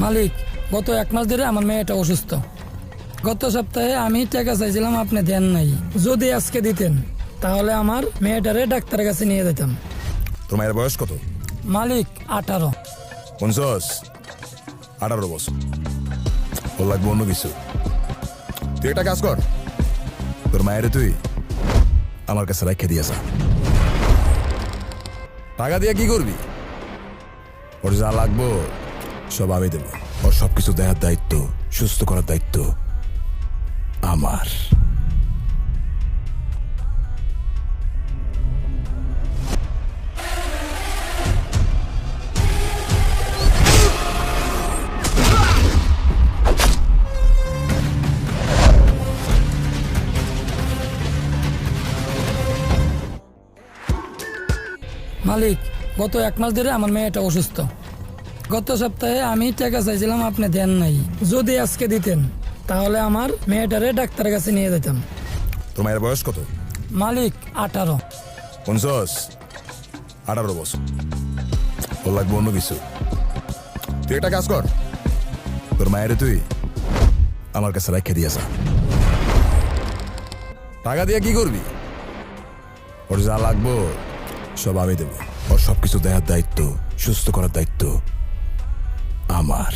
মালিক, গত 1 মাস ধরে আমার মেয়েটা অসুস্থ। গত সপ্তাহে আমি টাকা চাইছিলাম, আপনি দেন নাই। যদি আজকে দিতেন তাহলে আমার মেয়েটারে ডাক্তারের কাছে নিয়ে যেতাম। তোর মায়ের বয়স কত? মালিক 18। 50? 18 বছর। ওর লাগবে অন্য কিছু। তুই একটা কাজ কর, তোর মায়ের তুই আমার কাছে রেখে দিয়েছ। টাকা দিয়ে কি করবি? ওর যা লাগবো সব আমি দেবো। ওর সবকিছু দেওয়ার দায়িত্ব, সুস্থ করার দায়িত্ব আমার। মালিক, গত 1 মাস ধরে আমার মেয়েটা অসুস্থ। গত সপ্তাহে আমি টাকা চাইছিলাম, আপনি দেন নাই। যদি আজকে দিতেন তাহলে আমার মেয়েটারে ডাক্তারের কাছে নিয়ে যেতাম। তোর মায়ের বয়স কত? মালিক 18। 50? 18 বছর। ওর লাগবে অন্য কিছু। তুই একটা কাজ কর, তোর মায়ের তুই আমার কাছে রেখে দিয়েছ। টাকা দিয়ে কি করবি? ওর যা লাগবো সব আমি দেবো। ওর সবকিছু দেওয়ার দায়িত্ব, সুস্থ করার দায়িত্ব আমার।